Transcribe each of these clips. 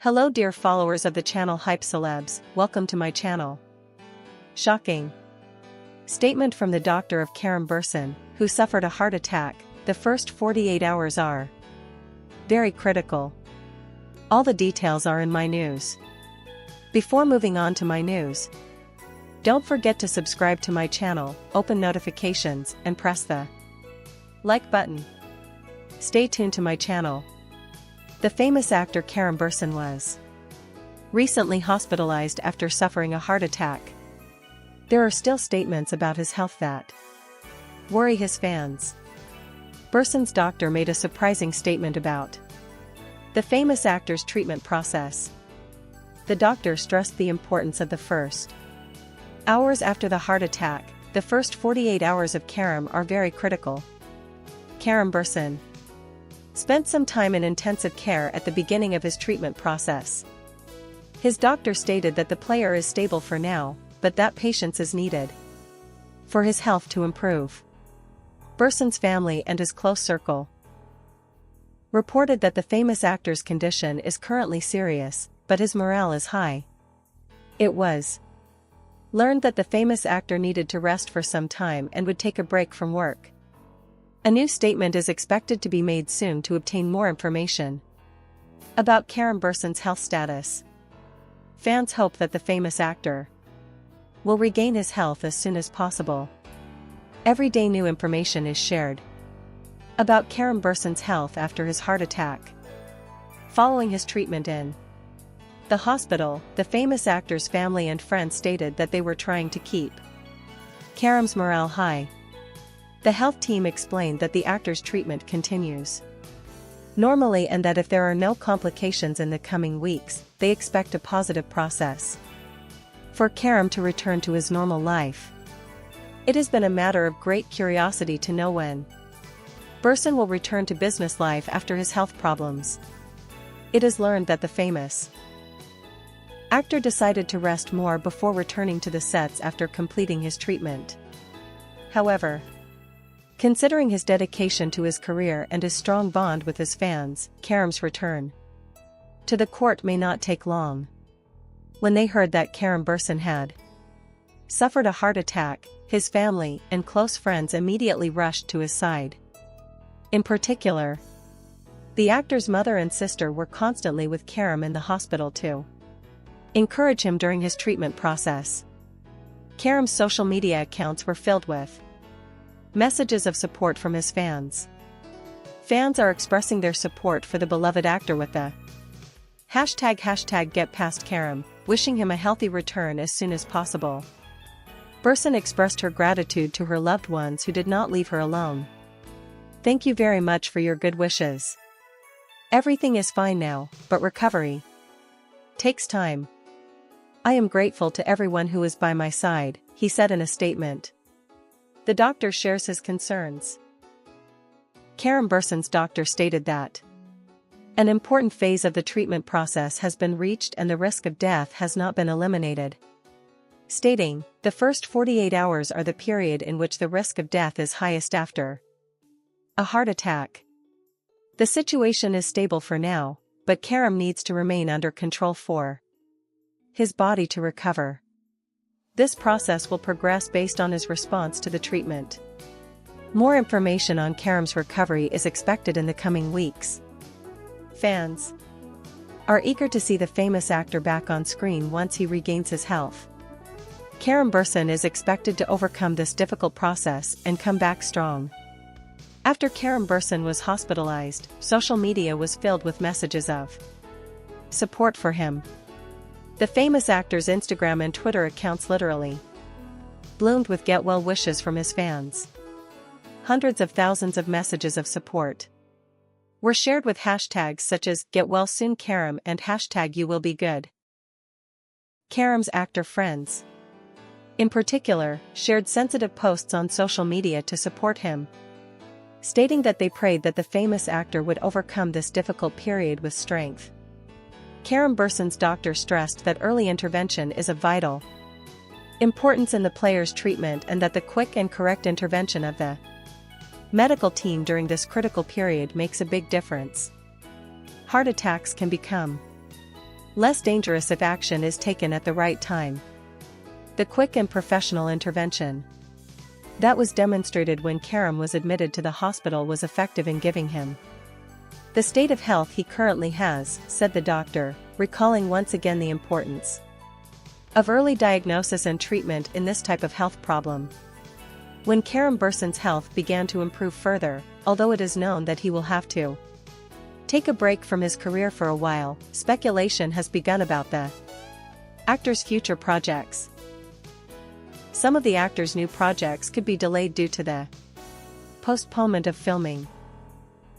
Hello dear followers of the channel Hype Celebs, welcome to my channel. Shocking statement from the doctor of Kerem, who suffered a heart attack. The first 48 hours are very critical. All the details are in my news. Before moving on to my news, don't forget to subscribe to my channel, open notifications, and press the like button. Stay tuned to my channel. The famous actor Kerem was recently hospitalized after suffering a heart attack. There are still statements about his health that worry his fans. Bersin's doctor made a surprising statement about the famous actor's treatment process. The doctor stressed the importance of the first hours after the heart attack. The first 48 hours of Kerem are very critical. Kerem spent some time in intensive care at the beginning of his treatment process. His doctor stated that the player is stable for now, but that patience is needed for his health to improve. Bersin's family and his close circle reported that the famous actor's condition is currently serious, but his morale is high. It was learned that the famous actor needed to rest for some time and would take a break from work. A new statement is expected to be made soon to obtain more information about Kerem's health status. Fans hope that the famous actor will regain his health as soon as possible. Every day new information is shared about Kerem's health after his heart attack. Following his treatment in the hospital, the famous actor's family and friends stated that they were trying to keep Kerem's morale high. The health team explained that the actor's treatment continues normally and that if there are no complications in the coming weeks, they expect a positive process for Kerem to return to his normal life. It has been a matter of great curiosity to know when Bersin will return to business life after his health problems. It is learned that the famous actor decided to rest more before returning to the sets after completing his treatment. However, considering his dedication to his career and his strong bond with his fans, Kerem's return to the court may not take long. When they heard that Kerem had suffered a heart attack, his family and close friends immediately rushed to his side. In particular, the actor's mother and sister were constantly with Kerem in the hospital to encourage him during his treatment process. Kerem's social media accounts were filled with messages of support from his fans. Fans are expressing their support for the beloved actor with the hashtag #GetPastKerem, wishing him a healthy return as soon as possible. Bersin expressed her gratitude to her loved ones who did not leave her alone. Thank you very much for your good wishes. Everything is fine now, but recovery takes time. I am grateful to everyone who is by my side, he said in a statement. The doctor shares his concerns. Kerem's doctor stated that an important phase of the treatment process has been reached and the risk of death has not been eliminated, stating, the first 48 hours are the period in which the risk of death is highest after a heart attack. The situation is stable for now, but Kerem needs to remain under control for his body to recover. This process will progress based on his response to the treatment. More information on Kerem's recovery is expected in the coming weeks. Fans are eager to see the famous actor back on screen once he regains his health. Kerem is expected to overcome this difficult process and come back strong. After Kerem was hospitalized, social media was filled with messages of support for him. The famous actor's Instagram and Twitter accounts literally bloomed with get well wishes from his fans. Hundreds of thousands of messages of support were shared with hashtags such as Get Well Soon Kerem and #You Will Be Good. Kerem's actor friends, in particular, shared sensitive posts on social media to support him, stating that they prayed that the famous actor would overcome this difficult period with strength. Kerem's doctor stressed that early intervention is of vital importance in the player's treatment and that the quick and correct intervention of the medical team during this critical period makes a big difference. Heart attacks can become less dangerous if action is taken at the right time. The quick and professional intervention that was demonstrated when Kerem was admitted to the hospital was effective in giving him the state of health he currently has, said the doctor, recalling once again the importance of early diagnosis and treatment in this type of health problem. When Kerem Bürsin's health began to improve further, although it is known that he will have to take a break from his career for a while, speculation has begun about the actor's future projects. Some of the actor's new projects could be delayed due to the postponement of filming.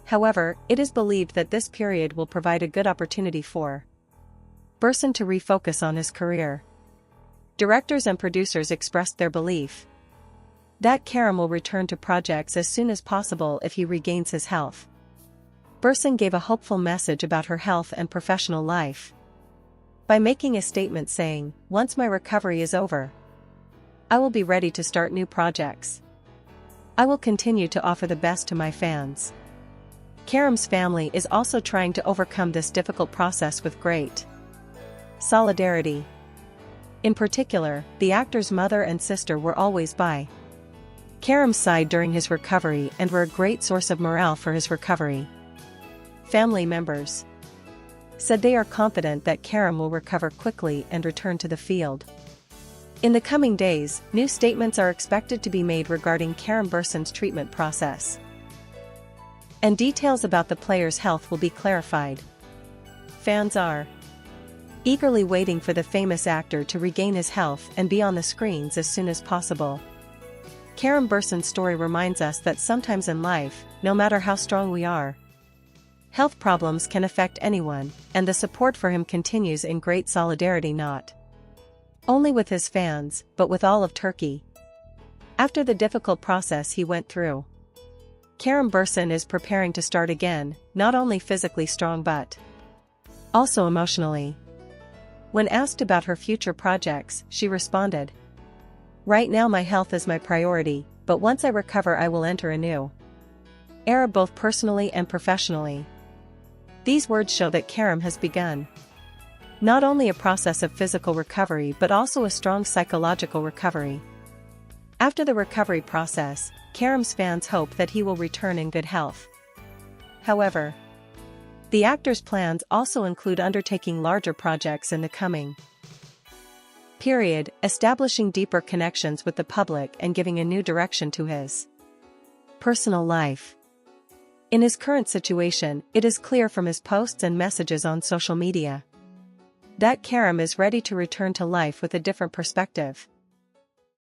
However, it is believed that this period will provide a good opportunity for Bürsin to refocus on his career. Directors and producers expressed their belief that Kerem will return to projects as soon as possible if he regains his health. Bürsin gave a hopeful message about her health and professional life by making a statement saying, "Once my recovery is over, I will be ready to start new projects. I will continue to offer the best to my fans." Kerem's family is also trying to overcome this difficult process with great solidarity. In particular, the actor's mother and sister were always by Kerem's side during his recovery and were a great source of morale for his recovery. Family members said they are confident that Kerem will recover quickly and return to the field. In the coming days, new statements are expected to be made regarding Kerem Bürsin's treatment process, and details about the player's health will be clarified. Fans are eagerly waiting for the famous actor to regain his health and be on the screens as soon as possible. Kerem Bürsin's story reminds us that sometimes in life, no matter how strong we are, health problems can affect anyone, and the support for him continues in great solidarity, not only with his fans, but with all of Turkey. After the difficult process he went through, Kerem Bürsin is preparing to start again, not only physically strong but also emotionally. When asked about her future projects, she responded, "Right now my health is my priority, but once I recover I will enter a new era both personally and professionally." These words show that Kerem has begun not only a process of physical recovery but also a strong psychological recovery. After the recovery process, Kerem's fans hope that he will return in good health. However, the actor's plans also include undertaking larger projects in the coming period, establishing deeper connections with the public and giving a new direction to his personal life. In his current situation, it is clear from his posts and messages on social media that Kerem is ready to return to life with a different perspective.